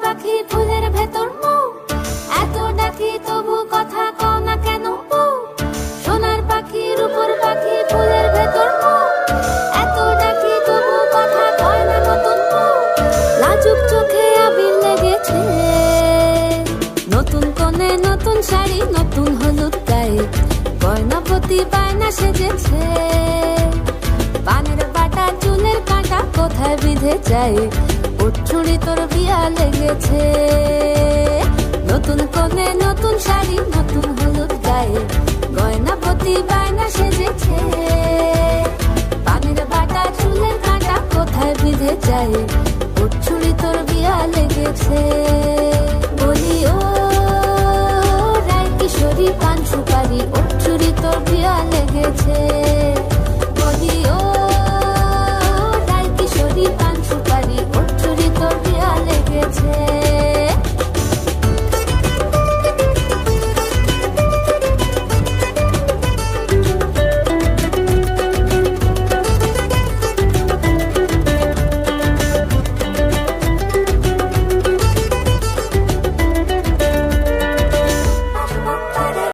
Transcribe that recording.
পাখি ফুলের ভেতর মৌ, এত ডাকি তবু কথা কও না কেন বউ। সোনার পাখি রূপোর পাখি ফুলের ভেতর মৌ, এত ডাকি তবু কথা কয় না নতুন বউ। লাজুক চোখে আবির লেগেছে, নতুন কোণে নতুন শাড়ি নতুন হলুদ গায়ে, গয়নাপতি বায়না সেজেছে। পানের বাটা চুলের কাঁটা কোথায় বিঁধে যায়, উঠছুড়ি তোর বিয়া লেগেছে। নতুন কোণে নতুন শাড়ি নতুন হলুদ গায়ে, গয়নাপতি বায়না সেজেছে। পানের বাটা চুলের কাঁটা কোথায় বিঁধে যায়, উঠছুড়ি তোর বিয়া লেগেছে।